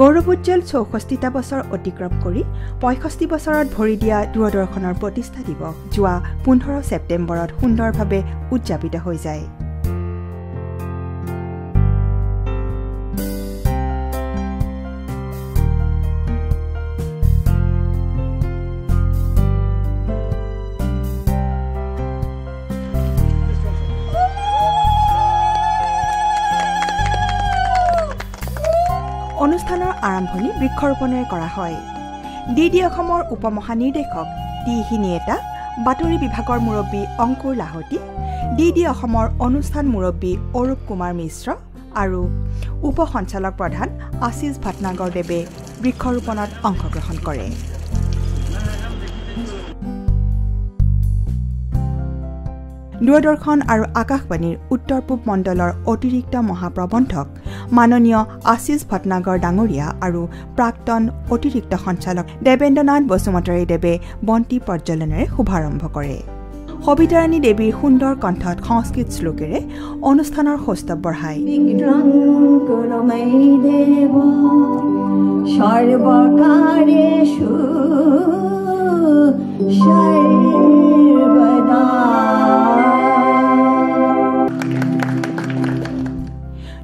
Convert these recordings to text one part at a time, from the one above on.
গৌৰৱোজ্জ্বল ৬৪টা বছৰ অতিক্ৰম কৰি ৬৫ বছৰত ভৰি দিয়া দূৰদৰ্শনৰ প্ৰতিষ্ঠা দিৱস যোৱা ১৫ ছেপ্টেম্বৰত সুন্দৰভাৱে উদযাপিত হৈ যায়। অনুষ্ঠানৰ আৰম্ভণি বৃক্ষৰোপণেৰে কৰা হয়। DD অসমৰ উপমহানিৰ্দেশক টি হিনিয়েটা, বাতৰি বিভাগৰ মুৰব্বী অংকুৰ লাহতি, DD অসমৰ অনুষ্ঠান মুৰব্বী অৰূপ কুমাৰ মিশ্ৰ আৰু উপ সঞ্চালক প্ৰধান আশিষ ভাটনাগৰদেৱে বৃক্ষৰোপণত অংশগ্ৰহণ কৰে। দূৰদৰ্শন আৰু আকাশবাণীৰ উত্তৰ পূব মণ্ডলৰ অতিৰিক্ত মহাপ্ৰবন্ধক মাননীয় আশিষ ভটনাগৰ ডাঙৰীয়া আৰু প্ৰাক্তন অতিৰিক্ত সঞ্চালক দেৱেন্দ্ৰনাথ বসুমতাৰীদেৱে বন্তি প্ৰজ্বলনেৰে শুভাৰম্ভ কৰে। সবিতাৰাণী দেৱীৰ সুন্দৰ কণ্ঠত সংস্কৃত শ্লোকেৰে অনুষ্ঠানৰ সৌষ্ঠৱ বঢ়ায়।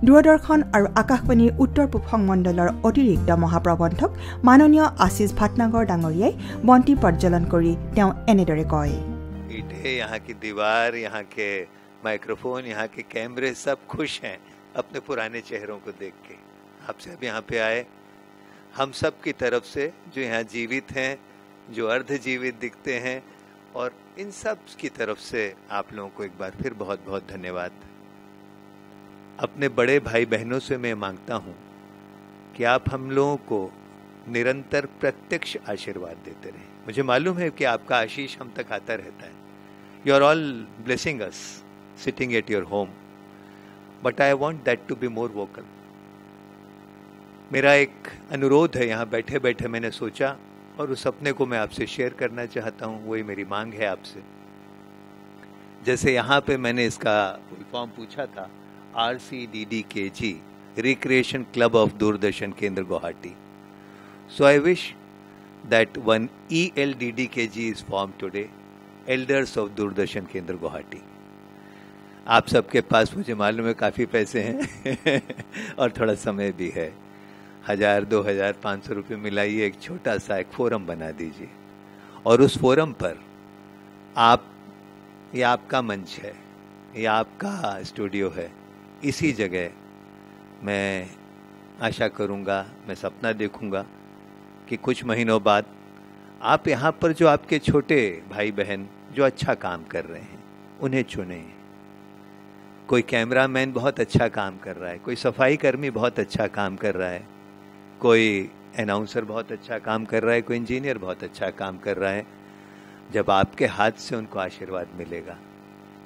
দূৰদৰ্শন আৰু আকাশবাণীৰ উত্তৰ পূব সংমণ্ডলৰ অতিৰিক্ত মহাপ্ৰবন্ধক মাননীয় আশিষ ভাটনাগৰ ডাঙৰীয়াই বন্তি প্ৰজ্বলন কৰি তেওঁ এনেদৰে কয়। यहाँ की दीवार, यहाँ के माइक्रोफोन, यहाँ के कैमरे सब खुश हैं अपने पुराने चेहरों को देख के। आपसे अब यहाँ पे आए, हम सब की तरफ से जो यहाँ जीवित हैं, जो अर्ध जीवित दिखते हैं, और इन सब की तरफ से आप लोगों को एक बार फिर बहुत बहुत धन्यवाद। अपने बड़े भाई बहनों से मैं मांगता हूँ कि आप हम लोगों को निरंतर प्रत्यक्ष आशीर्वाद देते रहें। मुझे मालूम है कि आपका आशीष हम तक आता रहता है। You are all blessing us sitting at your home, but I want that to be more vocal. मेरा एक अनुरोध है, यहाँ बैठे बैठे मैंने सोचा और उस सपने को मैं आपसे शेयर करना चाहता हूँ। वही मेरी मांग है आपसे। जैसे यहाँ पे मैंने इसका फुल फॉर्म पूछा था, RCDDKG, Recreation Club of Doordarshan Kendra Guwahati. So I wish that one ELDDKG is formed today, Elders of Doordarshan Kendra Guwahati. आप सबके पास मुझे मालूम है काफ़ी पैसे हैं और थोड़ा समय भी है। 1000, 2000, 500 रुपये मिलाइए, एक छोटा सा एक फोरम बना दीजिए और उस फोरम पर आप, ये आपका मंच है, ये आपका स्टूडियो है, इसी जगह मैं आशा करूँगा, मैं सपना देखूँगा कि कुछ महीनों बाद आप यहाँ पर जो आपके छोटे भाई बहन जो अच्छा काम कर रहे हैं उन्हें चुनें। कोई कैमरामैन बहुत अच्छा काम कर रहा है, कोई सफाई कर्मी बहुत अच्छा काम कर रहा है, कोई अनाउंसर बहुत अच्छा काम कर रहा है, कोई इंजीनियर बहुत अच्छा काम कर रहा है। जब आपके हाथ से उनको आशीर्वाद मिलेगा,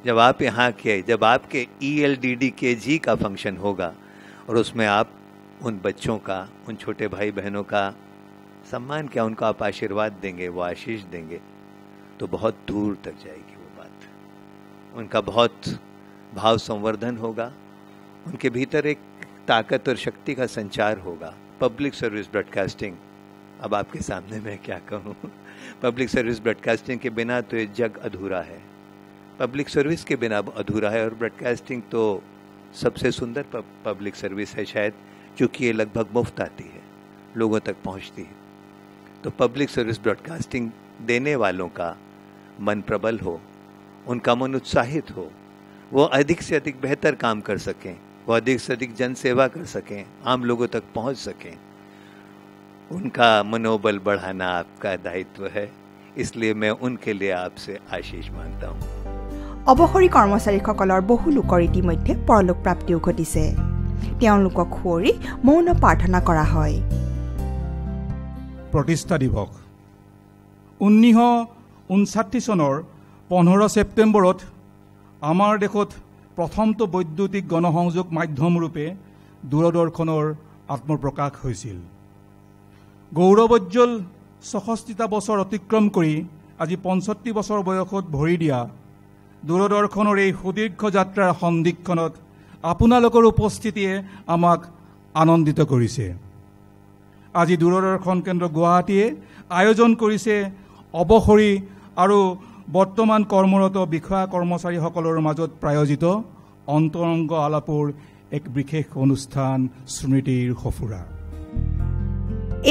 जब आप यहाँ के, जब आपके ELDDKG का फंक्शन होगा और उसमें आप उन बच्चों का, उन छोटे भाई बहनों का सम्मान क्या, उनको आप आशीर्वाद देंगे, वो आशीष देंगे, तो बहुत दूर तक जाएगी वो बात। उनका बहुत भाव संवर्धन होगा, उनके भीतर एक ताकत और शक्ति का संचार होगा। पब्लिक सर्विस ब्रॉडकास्टिंग, अब आपके सामने मैं क्या कहूँ, पब्लिक सर्विस ब्रॉडकास्टिंग के बिना तो ये जग अधूरा है, पब्लिक सर्विस के बिना अधूरा है। और ब्रॉडकास्टिंग तो सबसे सुंदर पब्लिक सर्विस है शायद, क्योंकि ये लगभग मुफ्त आती है, लोगों तक पहुँचती है। तो पब्लिक सर्विस ब्रॉडकास्टिंग देने वालों का मन प्रबल हो, उनका मन उत्साहित हो, वो अधिक से अधिक बेहतर काम कर सकें, वो अधिक से अधिक जन सेवा कर सकें, आम लोगों तक पहुंच सकें। उनका मनोबल बढ़ाना आपका दायित्व है, इसलिए मैं उनके लिए आपसे आशीष मांगता हूँ। অৱসৰী কৰ্মচাৰীসকলৰ বহু লোকৰ ইতিমধ্যে পৰলোক প্ৰাপ্তিও ঘটিছে। তেওঁলোকক খুৱৰি মৌন প্ৰাৰ্থনা কৰা হয়। প্ৰতিষ্ঠা দিৱস 1959 চনৰ 15 ছেপ্টেম্বৰত আমাৰ দেশত প্ৰথমটো বৈদ্যুতিক গণসংযোগ মাধ্যম ৰূপে দূৰদৰ্শনৰ আত্মপ্ৰকাশ হৈছিল। গৌৰৱোজ্জ্বল ৬৪টা বছৰ অতিক্ৰম কৰি আজি ৬৫ বছৰ বয়সত ভৰি দিয়া দূৰদৰ্শনৰ এই সুদীৰ্ঘ যাত্ৰাৰ সন্ধিক্ষণত আপোনালোকৰ উপস্থিতিয়ে আমাক আনন্দিত কৰিছে। আজি দূৰদৰ্শন কেন্দ্ৰ গুৱাহাটীয়ে আয়োজন কৰিছে অৱসৰী আৰু বৰ্তমান কৰ্মৰত বিষয়া কৰ্মচাৰীসকলৰ মাজত প্ৰায়োজিত অন্তৰংগ আলাপৰ এক বিশেষ অনুষ্ঠান স্মৃতিৰ সফুৰা।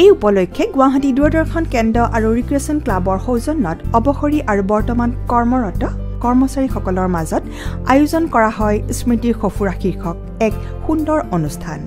এই উপলক্ষে গুৱাহাটী দূৰদৰ্শন কেন্দ্ৰ আৰু ৰিক্ৰিয়েশ্যন ক্লাবৰ সৌজন্যত অৱসৰী আৰু বৰ্তমান কৰ্মৰত কৰ্মচাৰীসকলৰ মাজত আয়োজন কৰা হয় স্মৃতিৰ সফুৰা শীৰ্ষক এক সুন্দৰ অনুষ্ঠান।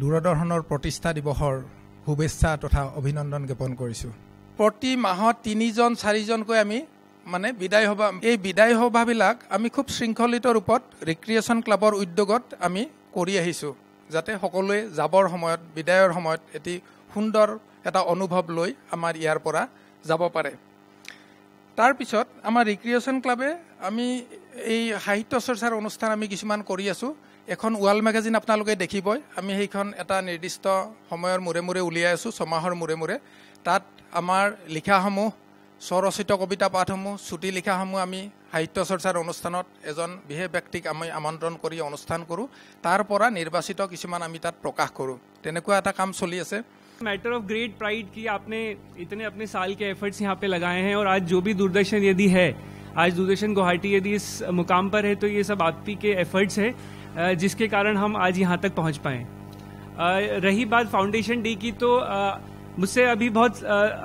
দূৰদৰ্শনৰ প্ৰতিষ্ঠা দিৱসৰ শুভেচ্ছা তথা অভিনন্দন জ্ঞাপন কৰিছোঁ। প্ৰতি মাহত 3জন 4জনকৈ আমি বিদায় সভা, এই বিদায় সভাবিলাক আমি খুব শৃংখলিত ৰূপত ৰিক্ৰিয়েশ্যন ক্লাবৰ উদ্যোগত আমি কৰি আহিছোঁ, যাতে সকলোৱে যাবৰ সময়ত বিদায়ৰ সময়ত এটি সুন্দৰ এটা অনুভৱ লৈ আমাৰ ইয়াৰ পৰা যাব পাৰে। তাৰপিছত আমাৰ ৰিক্ৰিয়েশ্যন ক্লাবে আমি এই সাহিত্য চৰ্চাৰ অনুষ্ঠান আমি কিছুমান কৰি আছোঁ। এখন ৱাল মেগাজিন আপোনালোকে দেখিবই, আমি সেইখন এটা নিৰ্দিষ্ট সময়ৰ মূৰে মূৰে উলিয়াই আছোঁ, 6 মাহৰ মূৰে মূৰে। তাত আমাৰ লিখাসমূহ, স্বৰচিত কবিতা পাঠসমূহ, চুটি লিখাসমূহ আমি সাহিত্য চৰ্চাৰ অনুষ্ঠানত এজন বিশেষ ব্যক্তিক আমি আমন্ত্ৰণ কৰি অনুষ্ঠান কৰোঁ, তাৰ পৰা নিৰ্বাচিত কিছুমান আমি তাত প্ৰকাশ কৰোঁ। তেনেকুৱা এটা কাম চলি আছে। मैटर ऑफ ग्रेट प्राइड कि आपने इतने अपने साल के एफर्ट्स यहाँ पे लगाए हैं, और आज जो भी दूरदर्शन यदि है, आज दूरदर्शन गुवाहाटी यदि इस मुकाम पर है, तो ये सब आप ही के एफर्ट्स है जिसके कारण हम आज यहाँ तक पहुँच पाए। रही बात फाउंडेशन डे की, तो मुझसे अभी बहुत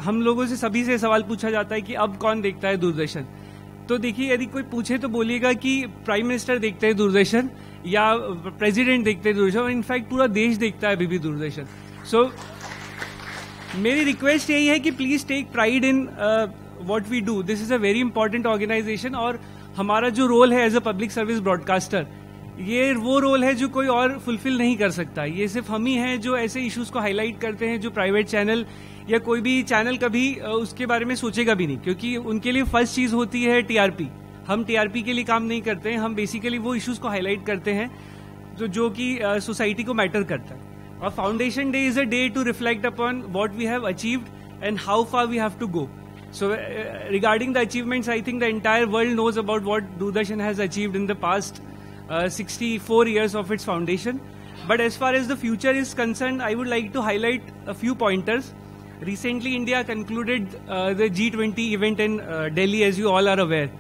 हम लोगों से सभी से सवाल पूछा जाता है कि अब कौन देखता है दूरदर्शन। तो देखिए, यदि कोई पूछे तो बोलिएगा कि प्राइम मिनिस्टर देखते हैं दूरदर्शन या प्रेसिडेंट देखते हैं दूरदर्शन, और इनफैक्ट पूरा देश देखता है अभी भी दूरदर्शन। सो मेरी रिक्वेस्ट यही है कि please take pride in what we do. This is a very important organisation, और हमारा जो रोल है as a public service broadcaster, ये वो रोल है जो कोई और फुलफिल नहीं कर सकता। ये सिर्फ हम ही हैं जो ऐसे इश्यूज को हाईलाइट करते हैं जो प्राइवेट चैनल या कोई भी चैनल कभी उसके बारे में सोचेगा भी नहीं, क्योंकि उनके लिए फर्स्ट चीज होती है टीआरपी। हम टीआरपी के लिए काम नहीं करते हैं, हम बेसिकली वो इश्यूज को हाईलाइट करते हैं जो कि सोसाइटी को मैटर करता है। और foundation day is a day to reflect upon what we have achieved and how far we have to go. So regarding the achievements, I think the entire world knows about what Doordarshan has achieved in the past 64 years of its foundation. But as far as the future is concerned, I would like to highlight a few pointers. Recently, India concluded the G20 event in Delhi, as you all are aware.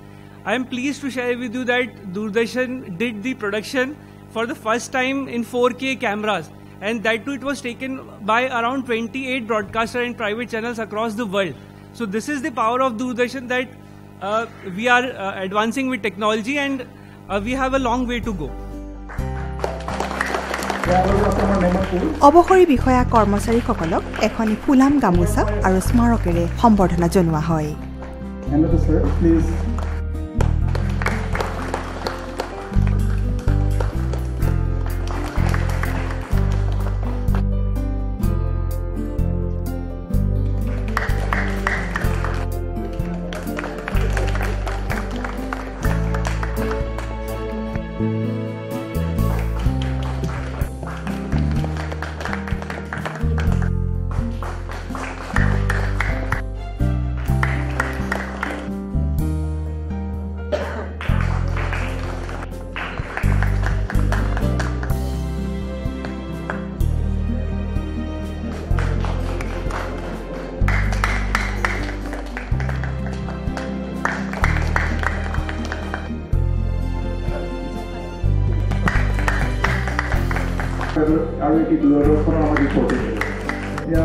I am pleased to share with you that Doordarshan did the production for the first time in 4K cameras, and that too it was taken by around 28 broadcasters and private channels across the world. So this is the power of Doordarshan, that we are advancing with technology, and we have a long way to go. অৱসৰী বিষয়া কৰ্মচাৰীসকলক এখনি ফুলাম গামোচা আৰু স্মাৰকেৰে সম্বৰ্ধনা জনোৱা হয়। আৰু এটি দূৰদৰ্শনৰ আমাৰ ৰিপৰ্ট এতিয়া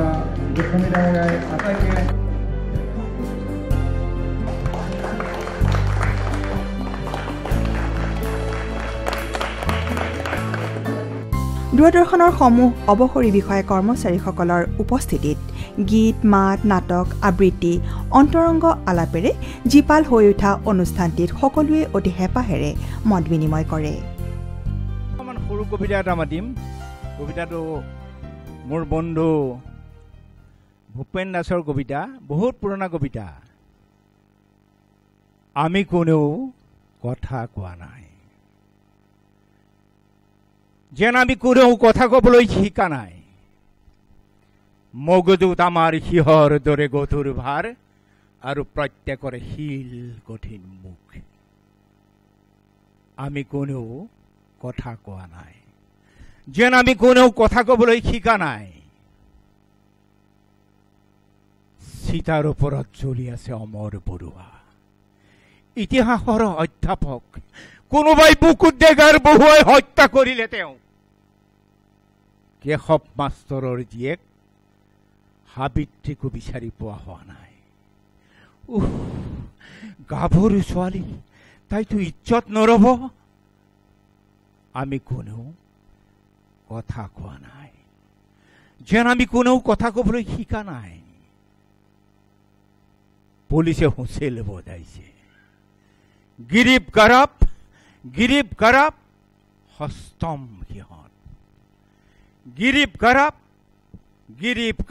গোস্বামী ডাঙৰীয়াই আটাইকে দূৰদৰ্শনৰ সমূহ অৱসৰী বিষয়া কৰ্মচাৰীসকলৰ উপস্থিতিত গীত মাত নাটক আবৃত্তি অন্তৰংগ আলাপেৰে জীপাল হৈ উঠা অনুষ্ঠানটিত সকলোৱে অতি হেঁপাহেৰে মত বিনিময় কৰে। সৰু কবিতা এটা মাতিম। কবিতাটো মোৰ বন্ধু ভূপেন দাসৰ কবিতা, বহুত পুৰণা কবিতা। আমি কোনেও কথা কোৱা নাই, যেন আমি কোনেও কথা ক'বলৈ শিকা নাই। মগজুত আমাৰ সিহৰ দৰে গধুৰ ভাৰ আৰু প্ৰত্যেকৰে শিল কঠিন মুখ। আমি কোনেও কথা কোৱা নাই, যেন আমি কোনেও কথা ক'বলৈ শিকা নাই। চিতাৰ ওপৰত জ্বলি আছে অমৰ বৰুৱা, ইতিহাসৰ অধ্যাপক। কোনোবাই বুকুত ডেগাৰ বহুৱাই হত্যা কৰিলে তেওঁ। কেশৱ মাষ্টৰৰ জীয়েক সাবিত্ৰীকো বিচাৰি পোৱা হোৱা নাই। গাভৰু ছোৱালী, তাইতো ইজ্জত নৰব। আমি কোনেও কথা কোৱা নাই, যেন আমি কোনেও কথা ক'বলৈ শিকা নাই। পুলিচে হুঁচেল বজাইছে, গিৰিব গৰাব হস্তম সিহঁত। গিৰিব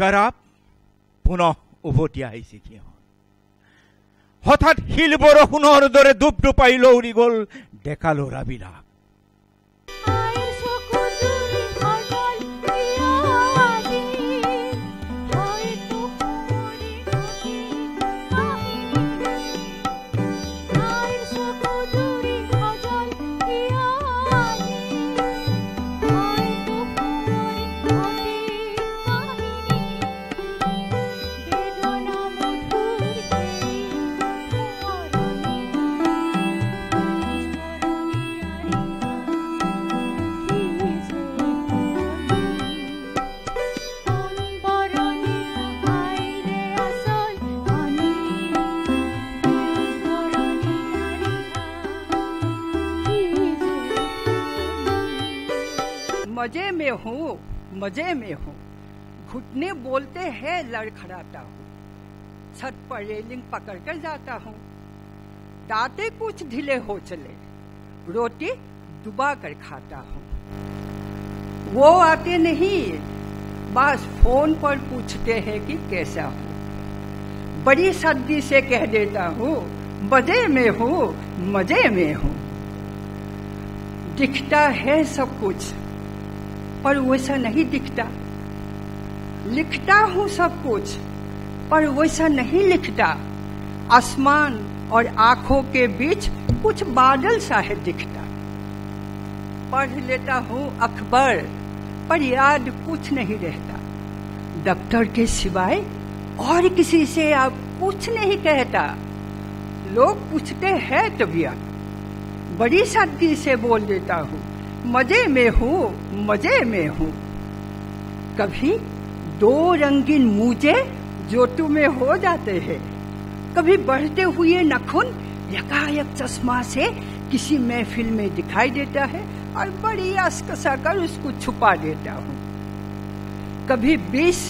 গৰাব পুনঃ উভতি আহিছে সিহঁত। হঠাৎ শিল বৰষুণৰ দৰে ডুব ডুপাই লৌৰি গ'ল ডেকা ল'ৰাবিলাক। मजे में हूँ, घुटने बोलते हैं लड़खड़ाता हूँ। छत पर रेलिंग पकड़कर जाता हूँ, दांते कुछ ढीले हो चले, रोटी डुबा कर खाता हूँ। वो आते नहीं, बस फोन पर पूछते हैं कि कैसा हूँ। बड़ी सद्दी से कह देता हूँ मजे में हूँ, मजे में हूँ। दिखता है सब कुछ पर वैसा नहीं दिखता, लिखता हूँ सब कुछ पर वैसा नहीं लिखता। आसमान और आंखों के बीच कुछ बादल सा है दिखता। पढ़ लेता हूँ अखबार पर याद कुछ नहीं रहता। डॉक्टर के सिवाय और किसी से आप कुछ नहीं कहता। लोग पूछते हैं तबीयत, बड़ी सादगी से बोल देता हूँ मजे में हूँ, मजे में हूँ। कभी दो रंगीन मूजे जोतू में हो जाते हैं, कभी बढ़ते हुए नाखून यकायक चश्मा से किसी महफिल में दिखाई देता है और बड़ी आस कसाकर उसको छुपा देता हूँ। कभी 20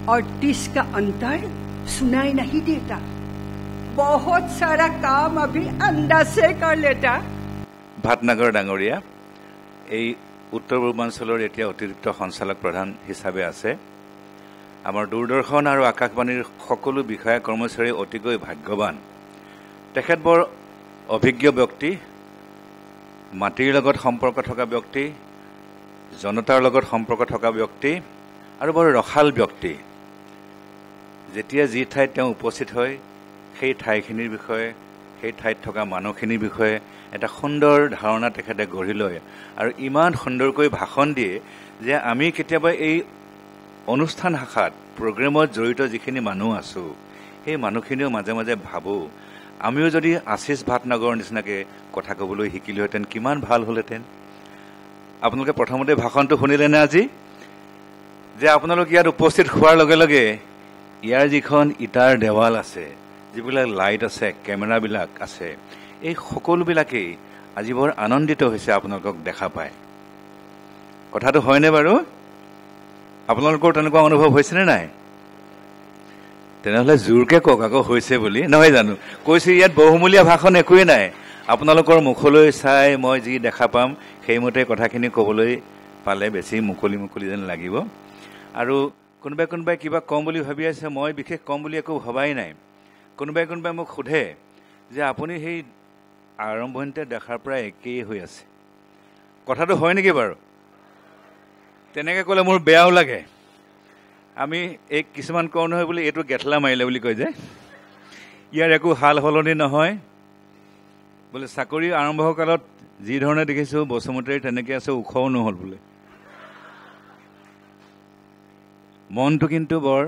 और 30 का अंतर सुनाई नहीं देता। बहुत सारा काम अभी अंदाज से कर लेता। ভাটনাগৰ ডাঙৰীয়া এই উত্তৰ পূৰ্বাঞ্চলৰ এতিয়া অতিৰিক্ত সঞ্চালক প্ৰধান হিচাপে আছে। আমাৰ দূৰদৰ্শন আৰু আকাশবাণীৰ সকলো বিষয়া কৰ্মচাৰী অতিকৈ ভাগ্যৱান। তেখেত বৰ অভিজ্ঞ ব্যক্তি, মাটিৰ লগত সম্পৰ্ক থকা ব্যক্তি, জনতাৰ লগত সম্পৰ্ক থকা ব্যক্তি আৰু বৰ ৰসাল ব্যক্তি। যেতিয়া যি ঠাইত তেওঁ উপস্থিত হয় সেই ঠাইখিনিৰ বিষয়ে, সেই ঠাইত থকা মানুহখিনিৰ বিষয়ে এটা সুন্দৰ ধাৰণা তেখেতে গঢ়ি লয় আৰু ইমান সুন্দৰকৈ ভাষণ দিয়ে যে আমি কেতিয়াবা এই অনুষ্ঠান শাখাত প্ৰগ্ৰেমত জড়িত যিখিনি মানুহ আছো সেই মানুহখিনিও মাজে মাজে ভাবোঁ আমিও যদি আশীষ ভাটনাগৰৰ নিচিনাকৈ কথা ক'বলৈ শিকিলোহেঁতেন কিমান ভাল হ'লহেঁতেন। আপোনালোকে প্ৰথমতে ভাষণটো শুনিলেনে আজি? যে আপোনালোক ইয়াত উপস্থিত হোৱাৰ লগে লগে ইয়াৰ যিখন ইটাৰ দেৱাল আছে, যিবিলাক লাইট আছে, কেমেৰাবিলাক আছে, এই সকলোবিলাকেই আজি বৰ আনন্দিত হৈছে আপোনালোকক দেখা পায়। কথাটো হয়নে বাৰু? আপোনালোকৰ তেনেকুৱা অনুভৱ হৈছেনে নাই? তেনেহ'লে জোৰকে কওক আকৌ হৈছে বুলি, নহয় জানো? কৈছে ইয়াত বহুমূলীয়া ভাষণ একোৱেই নাই। আপোনালোকৰ মুখলৈ চাই মই যি দেখা পাম সেইমতে কথাখিনি ক'বলৈ পালে বেছি মুকলি মুকলি যেন লাগিব। আৰু কোনোবাই কিবা কম বুলি ভাবি আছে, মই বিশেষ কম বুলি একো ভবাই নাই। কোনোবাই মোক সোধে যে আপুনি সেই আৰম্ভণিতে দেখাৰ পৰা একেই হৈ আছে। কথাটো হয় নেকি বাৰু? তেনেকৈ ক'লে মোৰ বেয়াও লাগে। আমি এই কিছুমান কওঁ নহয় বুলি এইটো গেঠলা মাৰিলে বুলি কয় যে, ইয়াৰ একো হাল সলনি নহয় বোলে। চাকৰি আৰম্ভ কালত যি ধৰণে দেখিছোঁ বসুমতীৰ তেনেকৈ আছে, ওখও নহ'ল বোলে। মনটো কিন্তু বৰ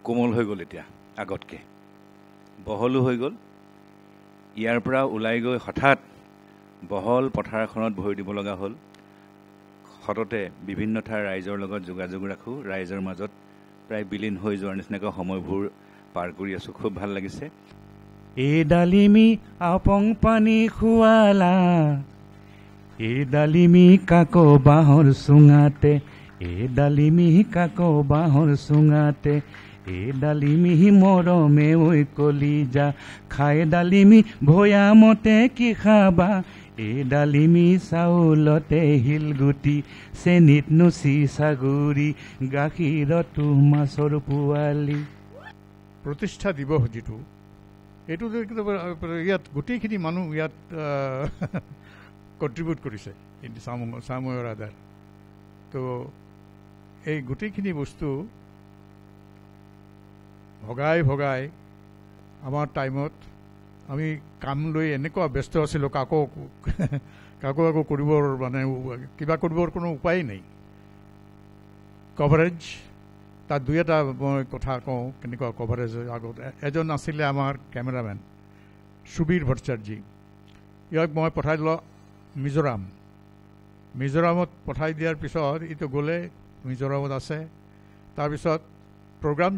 কোমল হৈ গ'ল, এতিয়া আগতকৈ বহলো হৈ গ'ল। ইয়াৰ পৰা ওলাই গৈ হঠাৎ বহল পথাৰ এখনত ভৰি দিব লগা হ'ল। সততে বিভিন্ন ঠাইৰ ৰাইজৰ লগত যোগাযোগ ৰাখোঁ, ৰাইজৰ মাজত প্ৰায় বিলীন হৈ যোৱাৰ নিচিনাকৈ সময়বোৰ পাৰ কৰি আছোঁ। খুব ভাল লাগিছে। এই ডালিমি আপং পানী খুৱালা, এই ডালিমি কাকো বাঁহৰ চুঙাতে, এই ডালিমি কাকো বাঁহৰ চুঙাতে, এই ডালিমি মৰমে ঐ কলিজা, খাই ডালিমি ভৈয়ামতে কি খাবা, এই ডালিমি চাউলতে শিলগুটি, চেনিত নুচি চাগুৰি, গাখীৰতো মাছৰ পোৱালি। প্ৰতিষ্ঠা দিৱস যিটো, এইটো ইয়াত গোটেইখিনি মানুহ ইয়াত কণ্ট্ৰিবিউট কৰিছে চাময়ৰ আধাৰ। তো এই গোটেইখিনি বস্তু ভগাই আমাৰ টাইমত আমি কাম লৈ এনেকুৱা ব্যস্ত আছিলোঁ, কাকো কৰিবৰ মানে কিবা কৰিবৰ কোনো উপায় নাই। কভাৰেজ তাত দুই এটা মই কথা কওঁ কেনেকুৱা কভাৰেজ। আগত এজন আছিলে আমাৰ কেমেৰামেন সুবীৰ ভট্টাচাৰ্যী, ইয়াক মই পঠাই দিলোঁ মিজোৰামত পঠাই দিয়াৰ পিছত এইটো গ'লে মিজোৰামত আছে। তাৰপিছত প্ৰগ্ৰাম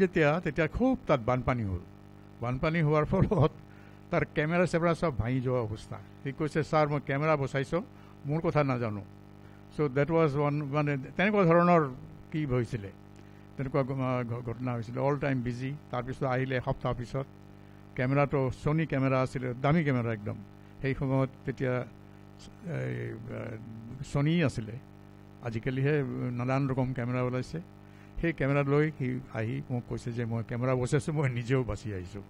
তেতিয়া খুব তাত বানপানী হ'ল। বানপানী হোৱাৰ ফলত তাৰ কেমেৰা চেমেৰা চব ভাঙি যোৱা অৱস্থা। সি কৈছে ছাৰ মই কেমেৰা বচাইছোঁ, মোৰ কথা নাজানো। চ' ডেট ৱাজ ওৱান, মানে তেনেকুৱা ধৰণৰ কি হৈছিলে, তেনেকুৱা ঘটনা হৈছিলে। All time busy. তাৰপিছত আহিলে এসপ্তাহ পিছত কেমেৰাটো ছনী কেমেৰা আছিলে, দামী কেমেৰা একদম। সেই সময়ত তেতিয়া ছনী আছিলে, আজিকালিহে নানান ৰকম কেমেৰা ওলাইছে। সেই কেমেৰা লৈ সি আহি মোক কৈছে যে মই কেমেৰা বচাইছোঁ, মই নিজেও বাচি আহিছোঁ।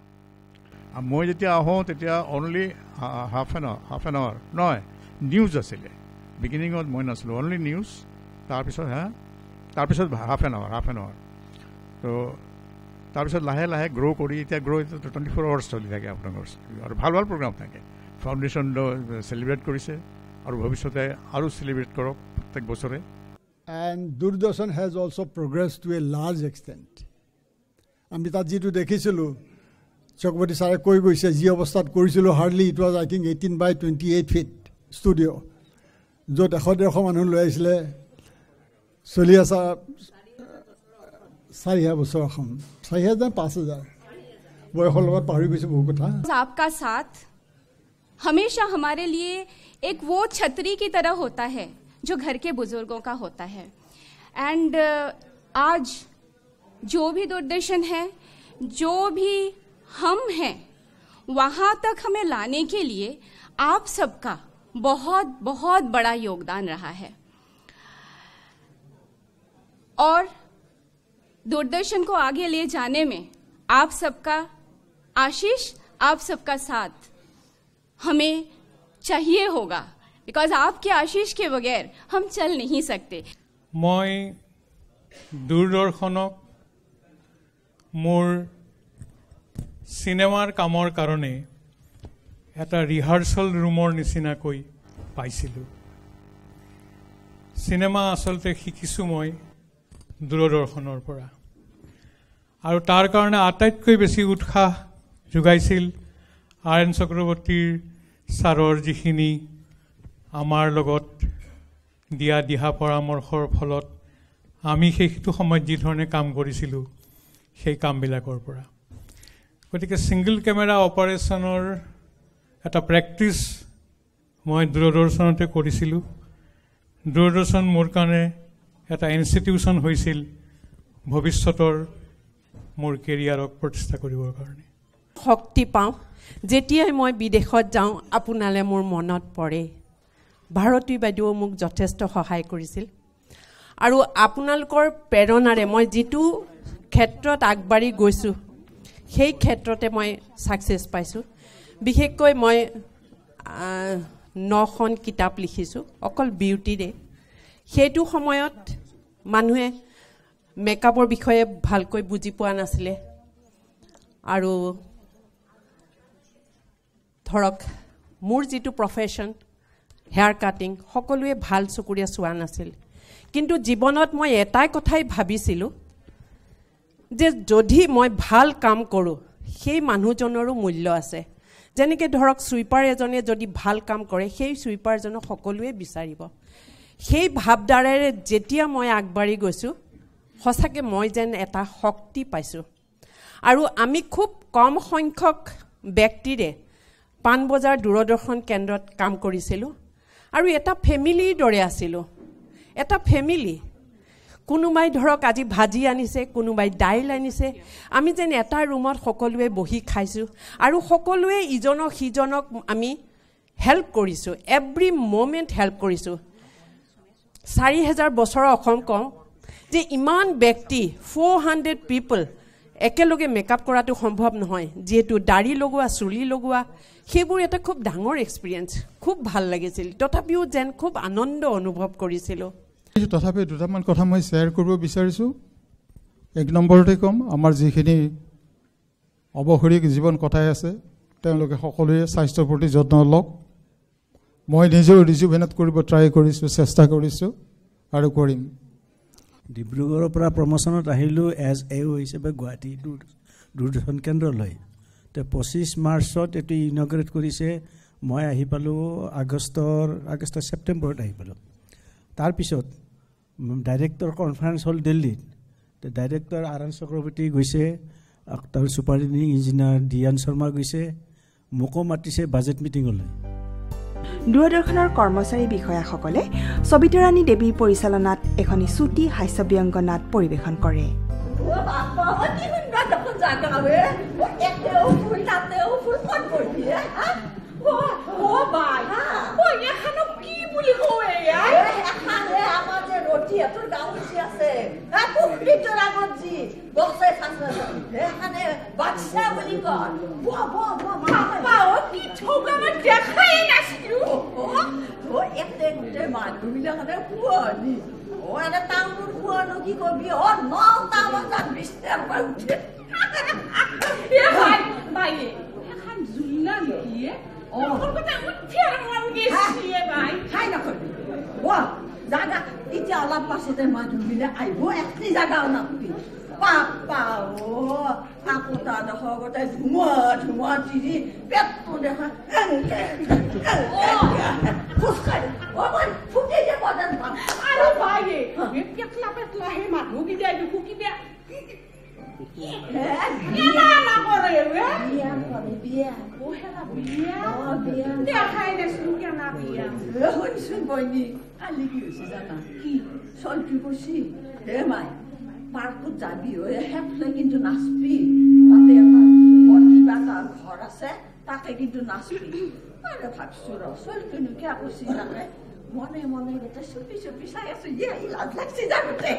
মই যেতিয়া আহোঁ তেতিয়া অনলি হাফ এন আৱাৰ নহয়, নিউজ আছিলে। বিগিনিঙত মই নাছিলোঁ, অনলি নিউজ। তাৰপিছত হাফ এন আৱাৰ। তো তাৰপিছত লাহে লাহে গ্ৰ' কৰি এতিয়া 24 আৱাৰ্ছ চলি থাকে আপোনালোকৰ আৰু ভাল ভাল প্ৰগ্ৰাম থাকে ফাউণ্ডেশ্যন চেলিব্ৰেট কৰিছে আৰু ভৱিষ্যতে আৰু চেলিব্ৰেট কৰক প্ৰত্যেক বছৰে And Doordarshan has also progressed to a large extent. আমি তাত যেটো দেখিছিলো চক্ৰৱৰ্তী ছাৰে কৈ গৈছে যি অৱস্থাত কৰিছিলো hardly it was I think 18 by 28 feet studio' য'ত 100-150 মানুহ লৈ আহিছিলে চলি আছে 4,000 বছৰ এখন 4,000 5,000 বয়সৰ লগত পাহৰি গৈছে বহু কথা आपका साथ हमेशा हमारे लिए एक वो छतरी की तरह होता है जो घर के बुजुर्गों का होता है एंड आज जो भी दूरदर्शन है जो भी हम हैं वहाँ तक हमें लाने के लिए आप सबका बहुत बहुत बड़ा योगदान रहा है और दूरदर्शन को आगे ले जाने में आप सबका आशीष आप सबका साथ हमें चाहिए होगा बिकॉज आपके आशीष के बगैर हम चल नहीं सकते मैं दूरदर्शनक मोर सिनेमार काমৰ কাৰণে এটা ৰিহাৰ্সেল ৰুমৰ নিচিনাকৈ পাইছিলোঁ সিনেমা আসলতে শিকিছোঁ মই দূৰদৰ্শনৰ পৰা আৰু তাৰ কাৰণে আটাইতকৈ বেছি উৎসাহ যোগাইছিল আৰএন চক্ৰৱৰ্তীৰ ছাৰৰ যিখিনি আমাৰ লগত দিয়া দিহা পৰামৰ্শৰ ফলত আমি সেইটো সময়ত যি ধৰণে কাম কৰিছিলোঁ সেই কামবিলাকৰ পৰা গতিকে সিঙ্গল কেমেৰা অপাৰেশ্যনৰ এটা প্ৰেক্টিছ মই দূৰদৰ্শনতে কৰিছিলোঁ দূৰদৰ্শন মোৰ কাৰণে এটা ইনষ্টিটিউশ্যন হৈছিল ভৱিষ্যতৰ মোৰ কেৰিয়াৰক প্ৰতিষ্ঠা কৰিবৰ কাৰণে শক্তি পাওঁ যেতিয়াই মই বিদেশত যাওঁ আপোনালে মোৰ মনত পৰে ভাৰতী বাইদেউ মোক যথেষ্ট সহায় কৰিছিল আৰু আপোনালোকৰ প্ৰেৰণাৰে মই যেটো ক্ষেত্ৰত আগবাঢ়ি গৈছোঁ সেই ক্ষেত্ৰতে মই সাকসেস পাইছোঁ বিশেষকৈ মই 9খন কিতাপ লিখিছোঁ অকল বিউটিৰে সেইটো সময়ত মানুহে মেকআপৰ বিষয়ে ভালকৈ বুজি পোৱা নাছিলে আৰু ধৰক মোৰ যেটো প্ৰফেশন হেয়াৰ কাটিং সকলোৱে ভাল চকুৰীয়া চোৱা নাছিল কিন্তু জীৱনত মই এটাই কথাই ভাবিছিলোঁ যে যদি মই ভাল কাম কৰোঁ সেই মানুহজনৰো মূল্য আছে যেনেকৈ ধৰক সুইপাৰ এজনে যদি ভাল কাম কৰে সেই সুইপাৰজনক সকলোৱে বিচাৰিব সেই ভাৱধাৰাৰে যেতিয়া মই আগবাঢ়ি গৈছোঁ সঁচাকৈ মই যেন এটা শক্তি পাইছোঁ আৰু আমি খুব কম সংখ্যক ব্যক্তিৰে পানবজাৰ দূৰদৰ্শন কেন্দ্ৰত কাম কৰিছিলোঁ আৰু এটা ফেমিলিৰ দৰে আছিলোঁ এটা ফেমিলি কোনোবাই ধৰক আজি ভাজি আনিছে কোনোবাই দাইল আনিছে আমি যেন এটা ৰুমত সকলোৱে বহি খাইছোঁ আৰু সকলোৱে ইজনক সিজনক আমি হেল্প কৰিছোঁ এভৰি মোমেণ্ট হেল্প কৰিছোঁ 4,000 বছৰৰ অসম কওঁ যে ইমান ব্যক্তি 400 পিপল একেলগে মেকআপ কৰাটো সম্ভৱ নহয় যেহেতু দাড়ি লগোৱা চুলি লগোৱা সেইবোৰ এটা খুব ডাঙৰ এক্সপিৰিয়েঞ্চ খুব ভাল লাগিছিল তথাপিও যেন খুব আনন্দ অনুভৱ কৰিছিলোঁ তথাপি দুটামান কথা মই শ্বেয়াৰ কৰিব বিচাৰিছোঁ এক নম্বৰতে ক'ম আমাৰ যিখিনি অৱসৰীক জীৱন কটাই আছে তেওঁলোকে সকলোৱে স্বাস্থ্যৰ প্ৰতি যত্ন লওক মই নিজেও ৰিজুভেনেট কৰিব ট্ৰাই কৰিছোঁ চেষ্টা কৰিছোঁ আৰু কৰিম ডিব্ৰুগড়ৰ পৰা প্ৰমোচনত আহিলোঁ এজ এও হিচাপে গুৱাহাটী দূৰদৰ্শন কেন্দ্ৰলৈ তো 25 মাৰ্চত এইটো ইনগ্ৰেট কৰিছে মই আহি পালোঁ আগষ্ট ছেপ্টেম্বৰত আহি পালোঁ তাৰপিছত ডাইৰেক্টৰ কনফাৰেন্স হ'ল দিল্লীত তো ডাইৰেক্টৰ আৰএন চক্ৰৱৰ্তী গৈছে তাৰ ছুপাৰিণ্টেণ্ডিং ইঞ্জিনিয়াৰ ডিয়ান শৰ্মা গৈছে মোকো মাতিছে বাজেট মিটিঙলৈ দূৰদৰ্শনৰ কৰ্মচাৰী বিষয়াসকলে সবিতাৰাণী দেৱীৰ পৰিচালনাত এখন ছুটি হাস্যব্যংগ নাট পৰিৱেশন কৰে এতিয়া অলপ পাছতে মানুহবিলে আহিব এখিনি জাগা নাপি পাপা আকৌ তাডোখ গোটেই ধুমুহা তিৰি পেটটো দেখা খোজকাঢ়ি ফুটি যাব আৰু ভাইৰে পেটলা সেই মানুহকেইটাই দেখো কিবা শুনচোন বইনি কালি কি হৈছে জানা কি চলটি কৈছি হে মাই পাৰ্কত যাবি হেফলে কিন্তু নাচবি তাতে এটা কিবা এটা ঘৰ আছে তাতে কিন্তু নাচবি আৰু ভাবছো ৰ চলটিনো কিয় কৈছি তাকে মনে মনে গোটেই চুপি চুপি চাই আছো লাজ লাগছি যা গোটেই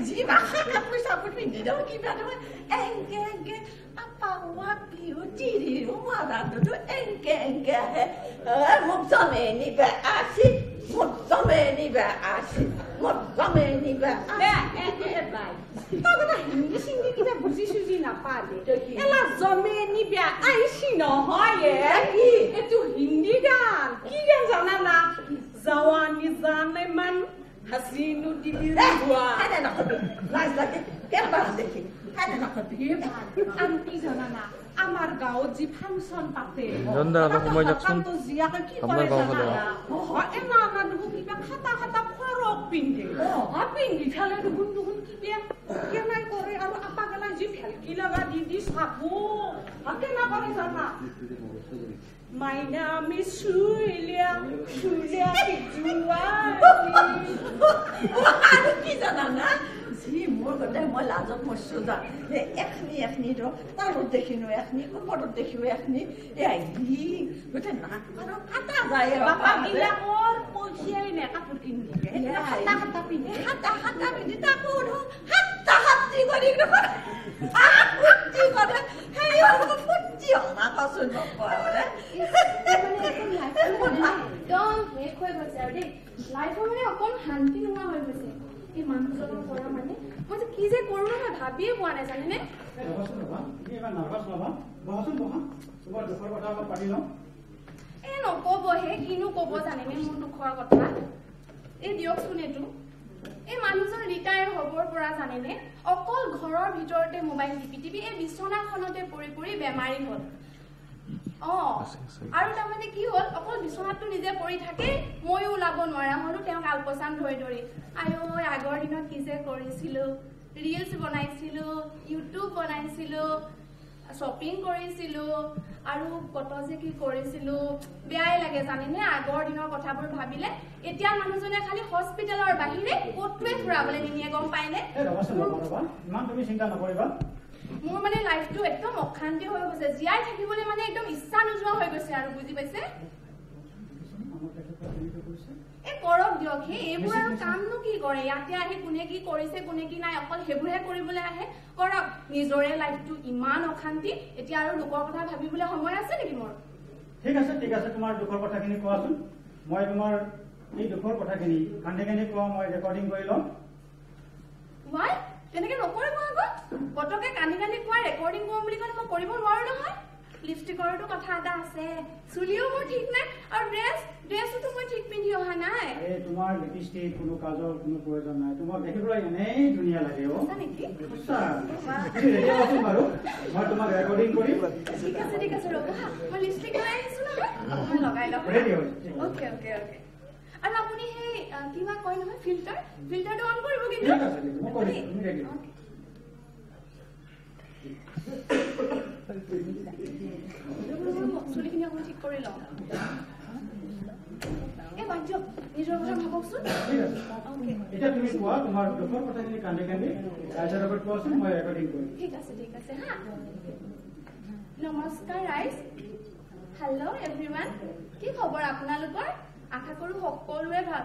যি ভাষা কাপোৰ চাপোৰ পিন্ধি যাওঁ কিবা নহয় এংকে এংকে আপা পিও চিৰি মাদাটো এংকে এংকে আহে মোক জমে নিবা আসি মোক জমে নিবা আসি মোক জমে নিবা তগতা হিন্দী সিংদি কিবা বুজি সুজি নাপালে এলা জমে নিবা আইছি নহয় এইটো হিন্দী গান কি গান জানা না জৱানী জানে মান হাসিনু দিলি ৰুৱা এনে নকবি লাজ লাগে কেবাৰ দেখি এনে নকবি আমি কি জানা না আমাৰ গাঁৱত যি ফাংচন পাতে আপোনাৰ কিবা খাটা খাটা ফৰক পিন্ধে পিন্ধি ফেলে দুগুণ দুগুণ কিবা কেনাই কৰে আৰু আপাগেলা যি ভেলকি লগা দি চাবো কেনা কৰে জানা My name is Julia কি জানা না যি মোৰ গোটেই মই লাজত মৰছো যা এখনি তাৰত দেখিনো এখনি ওপৰত দেখিও এখনি আহি গোটেই নাক আৰু কাটা যায় বাপা বিলাকৰ পইচাই নে কাপোৰ কিনিলে হাতা পিন্ধে হাতা পিন্ধি তাকো হাতি কৰি ফুটি কৰে সেই ফুটি অনা কচোন নকৰে লাইফৰ মানে অকণ শান্তি নোহোৱা হৈ গৈছে এই মানুহজনৰ পৰা মানে মই যে কি যে কৰো নহয় ভাবিয়ে পোৱা নাই জানেনে নকবহে কিনো কব জানেনে মোৰ দুখৰ কথা এই দিয়কচোন এইটো এই মানুহজন ৰিটায়াৰ হবৰ পৰা জানেনে অকল ঘৰৰ ভিতৰতে মোবাইল টিপি এই বিছনাখনতে পৰি বেমাৰী হ'ল আৰু তাৰমানে কি হ'ল অকল বিছনাটো নিজে পৰি থাকে ময়ো ওলাব নোৱাৰা হ'লো তেওঁক আলপচান ধৰি আগৰ দিনত কি যে কৰিছিলো ৰিলছ বনাইছিলো ইউটিউব বনাইছিলো শ্বপিং কৰিছিলো আৰু কত যে কি কৰিছিলো বেয়াই লাগে জানেনে আগৰ দিনৰ কথাবোৰ ভাবিলে এতিয়া মানুহজনে খালি হস্পিটেলৰ বাহিৰে ক'তোৱে ফুৰাবলৈ নিনিয়ে গম পায়নে ইমান তুমি চিন্তা নকৰিবা মোৰ মানে লাইফটো একদম অশান্তি হৈ গৈছে জীয়াই থাকিবলৈ মানে একদম ইচ্ছা নোযোৱা হৈ গৈছে আৰু বুজি পাইছে কৰক দিয়ক এইবোৰ আৰু কামনো কি কৰে ইয়াতে আহি কোনে কি কৰিছে কোনে কি নাই অকল সেইবোৰহে কৰিবলৈ আহে কৰক নিজৰে লাইফটো ইমান অশান্তি এতিয়া আৰু লোকৰ কথা ভাবিবলৈ সময় আছে নেকি মোৰ ঠিক আছে তোমাৰ দুখৰ কথাখিনি কোৱাচোন মই তোমাৰ এই দুখৰ কথাখিনি কান্দি কোৱা মই ৰেকৰ্ডিং কৰি ল'ম ৱাই তেনেকে নকৰিব আগত পটকে কান্দি কোৱা ৰেকৰ্ডিং কৰিম বুলি ক'লে মই কৰিব নোৱাৰো নহয় লিপষ্টিকৰটো কথা এটা আছে চুলিও মোৰ ঠিক নাই আৰু ড্ৰেছটো মই ঠিক পিন্ধি অহা নাই তোমাৰ লিপষ্টিক কোনো কাজৰ কোনো প্ৰয়োজন নাই তোমাক দেখিবলৈ এনেই ধুনীয়া লাগে বাৰু মই তোমাক ৰেকৰ্ডিং কৰিম ঠিক আছে ৰ'ব মই লিপষ্টিক লৈ আহিছো নহয় মই লগাই লওঁ অ'কে আৰু আপুনি সেই কিবা কয় নহয় ফিল্টাৰটো অন কৰিব কিন্তু চুলিখিনি আপুনি ঠিক কৰি লওঁ নিজৰ কথা ভাবকচোন ঠিক আছে হা নমস্কাৰ ৰাইজ হেল্ল' এভৰিৱান কি খবৰ আপোনালোকৰ আশা কৰোঁ সকলোৱে ভাল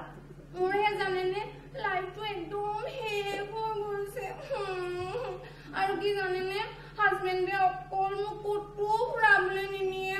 মোৰহে জানেনে লাইফটো একদম শেষ হৈ গৈছে আৰু কি জানেনে হাজবেণ্ডে অকল মোক ক'তো ফুৰাবলৈ নিনিয়ে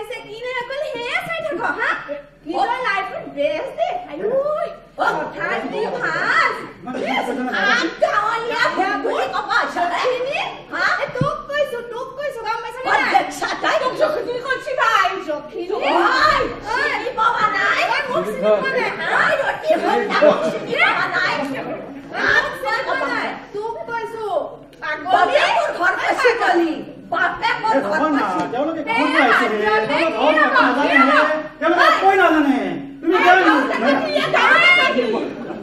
হৈছে কি নাই অকল হেয়া চাই থাক হা নিজৰ লাইফত বেষ্ট দে আয়ুই কথা দি ভাল গাঁৱলীয়া হেয়া বুলি কবা চাইনি হা তোক কৈছো গম পাইছ নে দেখছা তাই তোক জখনি কৈছি ভাই জখনি ভাই চিনি পাবা নাই মোক চিনি পাবা নাই আই ৰতি হ'ল না চিনি পাবা নাই তোক কৈছো আগলি তোৰ ঘৰ পাছি গলি বাপে মোৰ ঘৰ পাছি তেওঁলোকে ঘৰ পাইছে তেওঁলোকে কৈ নাজানে তুমি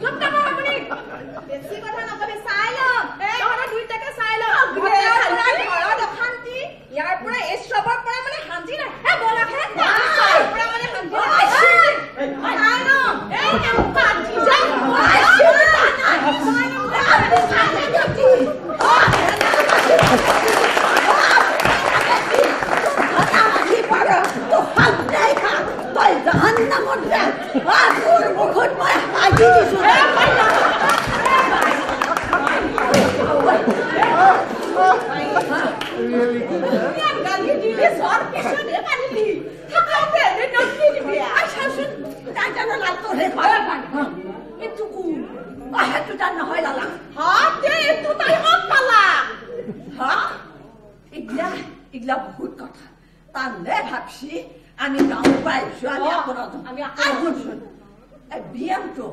চুপ থাক আপুনি বেছি কথা নকবি চাই ল তহঁতৰ দুইটাকে চাই ল ঘৰত অশান্তি ইয়াৰ পৰা এই চবৰ পৰা মানে শান্তি নাই হে বলা হে পৰা মানে শান্তি নাই চাই ল এই শান্তি যাই ইগলা বহুত কথা তালে ভাবছি আমি গাঁও পাইছো আমি শুন ব্যায়ামটো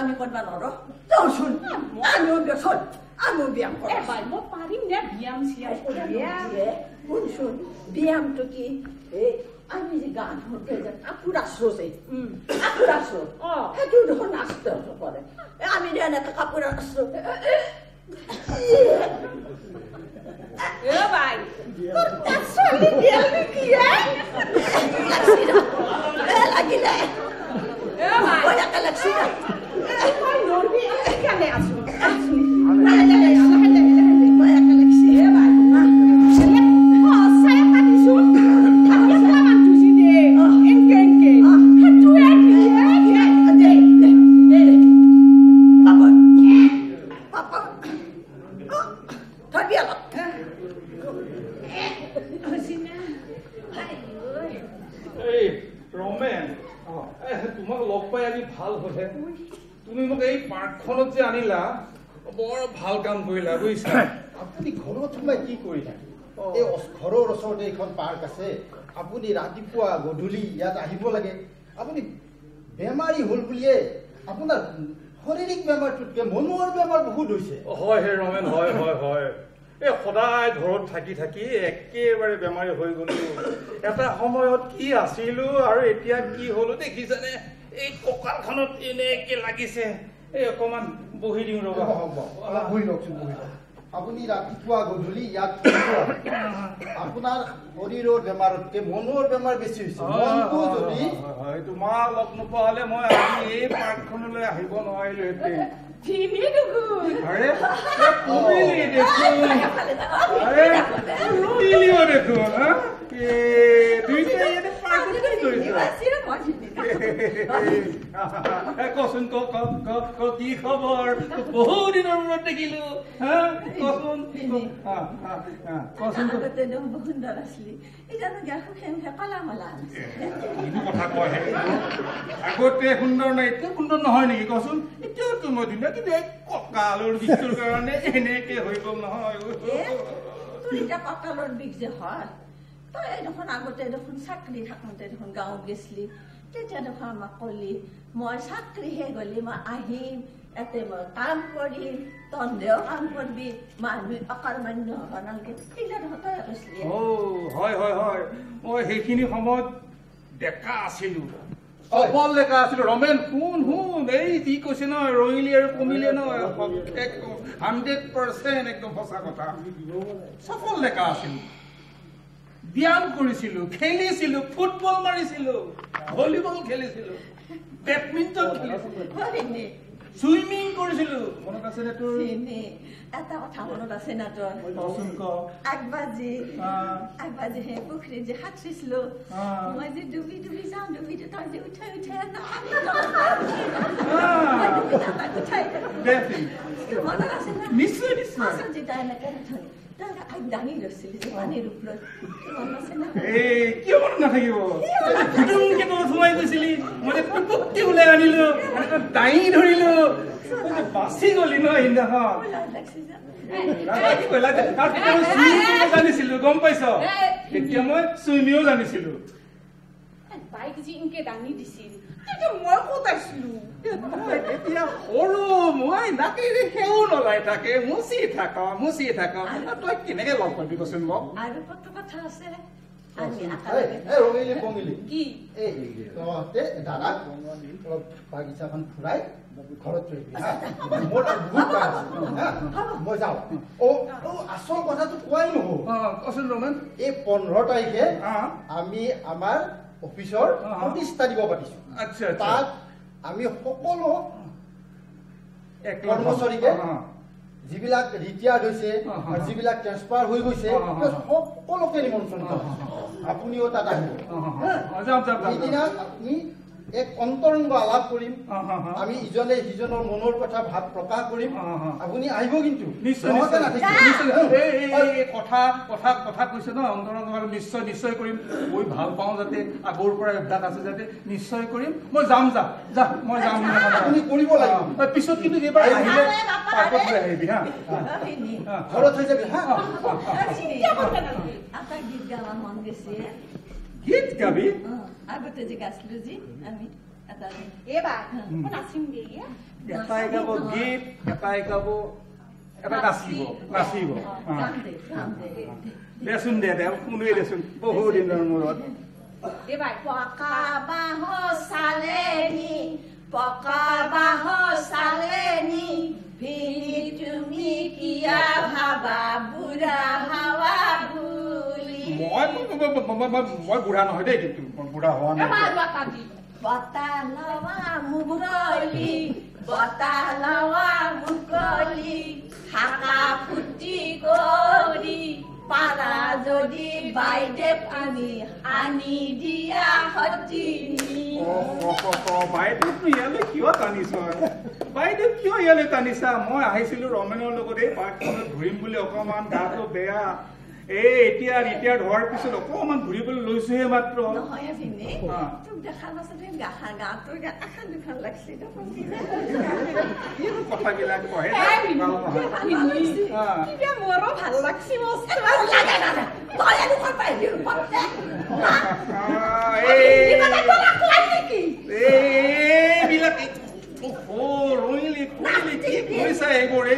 আমি করবা নর তো শুন আমিও ব্যায়াম করি মই পাৰিম নে ব্যায়াম শুন ব্যায়ামটো কি আমি যে গান শুনতে যে কাপোৰ আছো সেইটো দেখোন নাচতে পৰে আমি এনেকে কাপোৰ আছো ভাই তোর পাছলি দিল কি লাগিলে ভাই ওই কালেকশন কই নরবি কেনে আছো তুমি মোক এই পাৰ্কখনত যে আনিলা বৰ ভাল কাম কৰিলা বুজিছা আপুনি ঘৰত সোমাই কি কৰি থাকে এই ঘৰৰ ওচৰতে এইখন পাৰ্ক আছে আপুনি ৰাতিপুৱা গধূলি ইয়াত আহিব লাগে আপুনি বেমাৰী হ'ল বুলিয়ে আপোনাৰ শাৰীৰিক বেমাৰটোতকে মনৰ বেমাৰ বহুত হৈছে হয় হে ৰমেন হয় এই সদায় ঘৰত থাকি একেবাৰে বেমাৰী হৈ গলো এটা সময়ত কি আছিলো আৰু এতিয়া কি হলো দেখিছানে এই কঁকালখনত এনেকে লাগিছে এই অকমান বহি দিওঁ ৰবা বহি লওকচোন আপুনি ৰাতিপুৱা গধূলি ইয়াত আপোনাৰ শৰীৰৰ বেমাৰতকে মনৰ বেমাৰ বেছি হৈছে মনটো যদি তোমাক লগ নোপোৱা হলে মই আজি এই পাৰ্কখনলৈ আহিব নোৱাৰিলোহেঁতেন কচোন কি খবৰ বহু দিনৰ মূৰত দেখিলো কচোন কথা কয় আগতে সুন্দৰ নাই এতিয়া সুন্দৰ নহয় নেকি কচোন এতিয়াও মই দিনা কিন্তু কঁকালৰ বিষটোৰ কাৰণে এনেকে হৈ গল নহয় কঁকালৰ বিষ যে হয় তই দেখোন আগতে দেখোন চাকৰি থাকোঁতে দেখোন গাঁৱত গেছলি তেতিয়া দেখোন আমাক কলি মই চাকৰিহে গলি মই আহিম এতে মই কাম কৰিম তন্দেও কাম কৰবি মানুহ অকৰ্মান্য হ'ব নালাগে সেইগিলা দেখোন তই কৈছিলি হয় মই সেইখিনি সময়ত ডেকা আছিলো সবল ডেকা আছিলো ৰমেন শুন এই যি কৈছে নহয় ৰঙিলি আৰু কমিলে নহয় 100% একদম সঁচা কথা সফল ডেকা আছিলো ব্যায়াম কৰিছিলো খেলিছিলো ফুটবল মাৰিছিলো ভলীবল খেলিছিলো বেডমিণ্টন খেলিছিলো সুইমিং কৰিছিলো মনত আছে নে তোৰ এটা কথা মনত আছে না তোৰ আগবাজি হে পুখুৰীত যে সাঁতুৰিছিলো মই যে ডুবি যাওঁ তই যে উঠাই মনত আছে না নিশ্চয় দাঙি লৈছিলি যে পানীৰ ওপৰত মনত আছে না কিয় নাথাকিব ঘুটুংকে তলত সোমাই গৈছিলি মই টুপুককে ওলাই আনিলো দাঙি ধৰিলো বাচি গলি ন সেইদিনাখন জানিছিলো গম পাইছ এতিয়া মই চুইমিও জানিছিলো বাইক যি ইনকে দাঙি দিছিল মই ক'ত আছিলো এতিয়া সৰু মই নাকেৰে সেও নলাই থাকে মুচি থাক তই কেনেকে লগ পাবি কচোন মোক আৰু কত কথা আছে দাদাক বাগিচাখন ফুৰাই ঘৰত মই যাওঁ আচল কথাটো কোৱাই নহ'ব এই 15 তাৰিখে আমি আমাৰ অফিচৰ প্ৰতিষ্ঠা দিব পাতিছো তাত আমি সকলো কৰ্মচাৰীকে যিবিলাক ৰিটায়াৰ্ড হৈছে আৰু যিবিলাক ট্ৰেন্সফাৰ হৈ গৈছে সকলোকে নিমন্ত্ৰণ আপুনিও তাত আহিব সেইদিনা আমি এক অন্তৰংগ আলাপ কৰিম আমি ইজনে সিজনৰ মনৰ কথা ভাৱ প্ৰকাশ কৰিম আপুনি আহিব কিন্তু কথা কৈছে ন অন্তৰংগ নিশ্চয় কৰিম মই ভাল পাওঁ যাতে আগৰ পৰা অভ্যাস আছে যাতে নিশ্চয় কৰিম মই যাম মই যাম আপুনি কৰিব লাগিব পিছত কিন্তু এইবাৰ আহিলে পাৰ্কত লৈ আহিবি হা ঘৰত হৈ যাবি হা গীত গাবা মন গৈছে গীত গাবি আগতে যে গাইছিলো যে আমি এটা এবাৰ নাচিম দে এটাই গাব গীত এটাই গাব এটা নাচিব দেচোন দে শুনোৱে দেচোন বহু দিনৰ মূৰত এবাৰ পকা বাহ চালেনি ফিৰি তুমি কিয়া ভাবা বুঢ়া হাৱা মই বুঢ়া নহয় দেই কিন্তু বুঢ়া হোৱা নাই বতাহ লৱা মুকলি থাকা ফুটি কৰি পাৰা যদি বাইদেউ আনি দিয়া সতিনি বাইদেউকনো ইয়ালৈ কিয় টানিছ বাইদেউ কিয় ইয়ালৈ টানিছা মই আহিছিলো ৰমেনৰ লগত এই পাৰ্কখনত ঘূৰিম বুলি অকমান গাটো বেয়া এতিয়া ৰিটায়াৰ্ড হোৱাৰ পিছত অকমান ঘূৰিবলৈ লৈছোহে মাত্ৰ কথাবিলাক কয় মোৰো ভাল লাগছে এইবিলাক এইবোৰে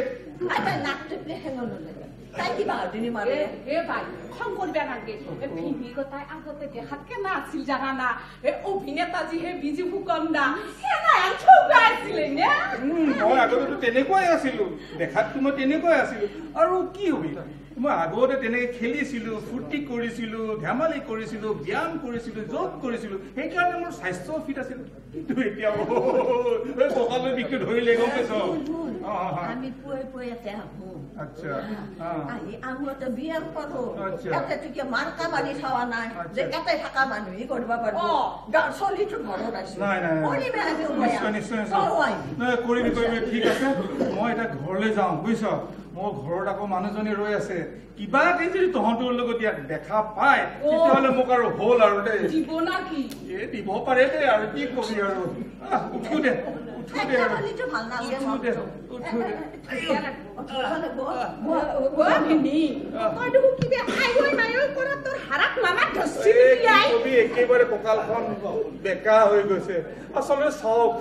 তাই কিবা খং কৰিব নালাগে তাই আগতে দেখাত কেনে আছিল জানা না অভিনেতা যি হে বিজু ফুকন্দা আছিলে মই আগতেতো তেনেকুৱাই আছিলো দেখাততো মই তেনেকুৱাই আছিলো আৰু কি হবি মই আগতে তেনেকে খেলিছিলো ফূৰ্তি কৰিছিলো ধেমালি কৰিছিলো ব্যায়াম কৰিছিলো যোগ কৰিছিলো সেইকাৰণে মোৰ স্বাস্থ্য ফিট আছিল কিন্তু এতিয়া কঁকালৰ বিষটো ধৰিলে গম পাইছ আমি পুৱাই ইয়াতে আহো আচ্ছা আঙুৰতে ব্যায়াম কৰো ইয়াতে তেতিয়া মাৰ্কা মাৰি থোৱা নাই যে ইয়াতে থকা মানুহে কৰিব পাৰিব চলিটো ঘৰত আছে কৰিবি ঠিক আছে মই এতিয়া ঘৰলৈ যাওঁ বুজিছ মোৰ ঘৰত আকৌ মানুহজনী ৰৈ আছে কিবাকে যদি তহঁতৰ লগত ইয়াত দেখা পায় তেতিয়াহ'লে মোক আৰু হ'ল আৰু দেই দিব পাৰে দেই আৰু কি কবি আৰু উঠো দে একেবাৰে কঁকালখন বেকা হৈ গৈছে আচলতে চাওক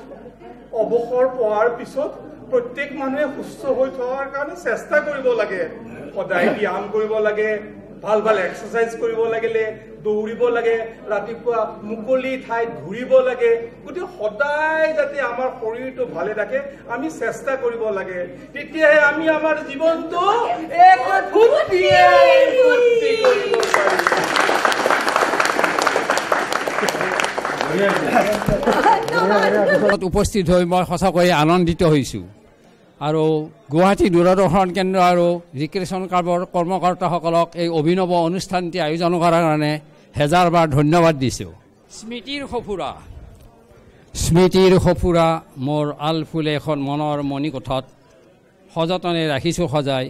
অৱসৰ পোৱাৰ পিছত প্ৰত্যেক মানুহে সুস্থ হৈ থকাৰ কাৰণে চেষ্টা কৰিব লাগে সদায় ব্যায়াম কৰিব লাগে ভাল এক্সাৰচাইজ কৰিব লাগিলে দৌৰিব লাগে ৰাতিপুৱা মুকলি ঠাইত ঘূৰিব লাগে গতিকে সদায় যাতে আমাৰ শৰীৰটো ভালে থাকে আমি চেষ্টা কৰিব লাগে তেতিয়াহে আমি আমাৰ জীৱনটো উপস্থিত হৈ মই সঁচাকৈয়ে আনন্দিত হৈছোঁ আৰু গুৱাহাটী দূৰদৰ্শন কেন্দ্ৰ আৰু ৰিক্ৰিয়েশ্যন ক্লাবৰ কৰ্মকৰ্তাসকলক এই অভিনৱ অনুষ্ঠানটি আয়োজন কৰাৰ কাৰণে হেজাৰবাৰ ধন্যবাদ দিছোঁ স্মৃতিৰ সফুৰা মোৰ আলফুলে এখন মনৰ মণিকোঠত সযতনে ৰাখিছোঁ সজাই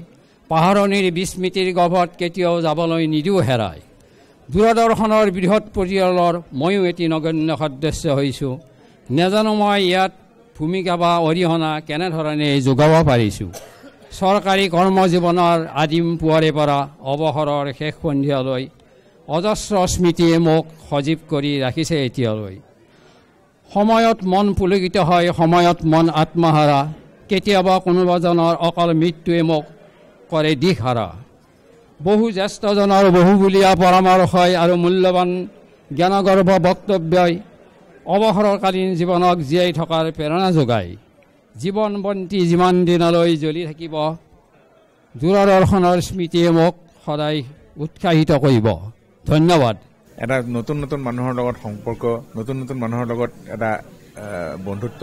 পাহৰণিৰ বিস্মৃতিৰ গৰ্ভত কেতিয়াও যাবলৈ নিদিওঁ হেৰাই দূৰদৰ্শনৰ বৃহৎ পৰিয়ালৰ ময়ো এটি নগণ্য সদস্য হৈছোঁ। নাজানো মই ইয়াত ভূমিকা বা অৰিহণা কেনেধৰণে যোগাব পাৰিছোঁ। চৰকাৰী কৰ্মজীৱনৰ আদিম পুৱাৰে পৰা অৱসৰৰ শেষ সন্ধিয়ালৈ অজস্ৰ স্মৃতিয়ে মোক সজীৱ কৰি ৰাখিছে এতিয়ালৈ। সময়ত মন পুলকিত হয়, সময়ত মন আত্মহাৰা, কেতিয়াবা কোনোবাজনৰ অকল মৃত্যুৱে মোক কৰে দিশহাৰা। বহু জ্যেষ্ঠজনৰ বহুবুলীয়া পৰামৰ্শই আৰু মূল্যৱান জ্ঞানগৰ্ভ বক্তব্যই অৱসৰকালীন জীৱনক জীয়াই থকাৰ প্ৰেৰণা যোগায়। জীৱন বন্তি যিমান দিনলৈ জ্বলি থাকিব, দূৰদৰ্শনৰ স্মৃতিয়ে মোক সদায় উৎসাহিত কৰিব। ধন্যবাদ। এটা নতুন নতুন মানুহৰ লগত সম্পৰ্ক, নতুন নতুন মানুহৰ লগত এটা বন্ধুত্ব,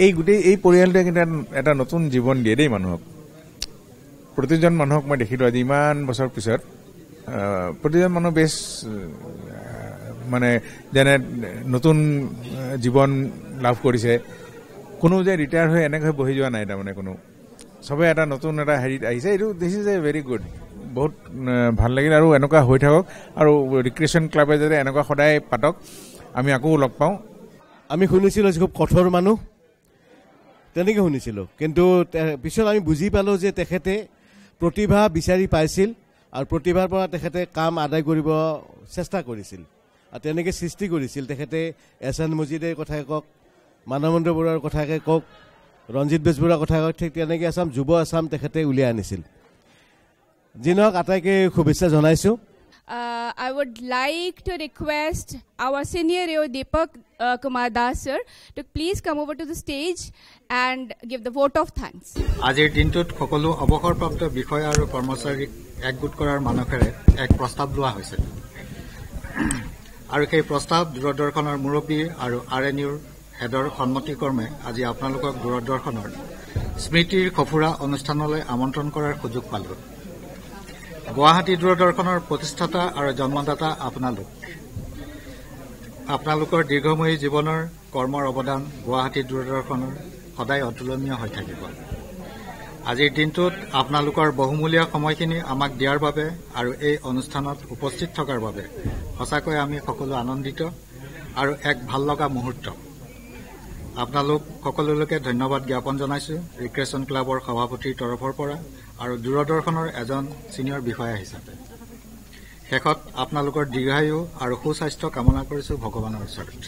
এই গোটেই এই পৰিয়ালটোৱে কিন্তু এটা নতুন জীৱন দিয়ে দেই মানুহক। প্ৰতিজন মানুহক মই দেখিলোঁ আজি ইমান বছৰ পিছত, প্ৰতিজন মানুহ বেছ মানে যেনে নতুন জীৱন লাভ কৰিছে। কোনো যে ৰিটায়াৰ হৈ এনেকৈ বহি যোৱা নাই, তাৰমানে কোনো চবেই এটা নতুন এটা হেৰিত আহিছে। এইটো this is a very good, বহুত ভাল লাগিল আৰু এনেকুৱা হৈ থাকক। আৰু ৰিক্ৰিয়েশ্যন ক্লাবে যাতে এনেকুৱা সদায় পাতক, আমি আকৌ লগ পাওঁ। আমি শুনিছিলোঁ খুব কঠোৰ মানুহ, তেনেকৈ শুনিছিলোঁ, কিন্তু পিছত আমি বুজি পালোঁ যে তেখেতে প্ৰতিভা বিচাৰি পাইছিল আৰু প্ৰতিভাৰ পৰা তেখেতে কাম আদায় কৰিব চেষ্টা কৰিছিল আৰু তেনেকৈ সৃষ্টি কৰিছিল। তেখেতে এছএন মজিদৰ কথাই কওক, মানৱেন্দ্ৰ বৰুৱাৰ কথাকে কওক, ৰঞ্জিত বেজবৰুৱাৰ কথা কওক, ঠিক তেনেকৈ আছাম যুৱ আছাম তেখেতে উলিয়াই আনিছিল। যি নহওক আটাইকে শুভেচ্ছা জনাইছোঁ। I would like to request our senior AO Deepak Kumar Das sir to please come over to the stage and give the vote of thanks. আজিৰ দিনটোত সকলো অৱসৰপ্ৰাপ্ত বিষয়া আৰু কৰ্মচাৰীক একগোট কৰাৰ মানসেৰে এক প্ৰস্তাৱ লোৱা হৈছে আৰু সেই প্ৰস্তাৱ দূৰদৰ্শনৰ মুৰব্বী আৰু RNUৰ হেডৰ সন্মতিক্ৰমে আজি আপোনালোকক দূৰদৰ্শনৰ স্মৃতিৰ সফুৰা অনুষ্ঠানলৈ আমন্ত্ৰণ কৰাৰ সুযোগ পালোঁ। গুৱাহাটী দূৰদৰ্শনৰ প্ৰতিষ্ঠাতা আৰু জন্মদাতা আপোনালোকৰ দীৰ্ঘময়ী জীৱনৰ কৰ্মৰ অৱদান গুৱাহাটী দূৰদৰ্শনৰ সদায় অতুলনীয় হৈ থাকিব। আজিৰ দিনটোত আপোনালোকৰ বহুমূলীয়া সময়খিনি আমাক দিয়াৰ বাবে আৰু এই অনুষ্ঠানত উপস্থিত থকাৰ বাবে সঁচাকৈ আমি সকলো আনন্দিত আৰু এক ভাল লগা মুহূৰ্ত। আপোনালোক সকলোলৈকে ধন্যবাদ জ্ঞাপন জনাইছোঁ ৰিক্ৰিয়েশ্যন ক্লাবৰ সভাপতিৰ তৰফৰ পৰা আৰু দূৰদৰ্শনৰ এজন ছিনিয়ৰ বিষয়া হিচাপে। শেষত আপোনালোকৰ দীৰ্ঘায়ু আৰু সুস্বাস্থ্য কামনা কৰিছোঁ ভগৱানৰ ওচৰত।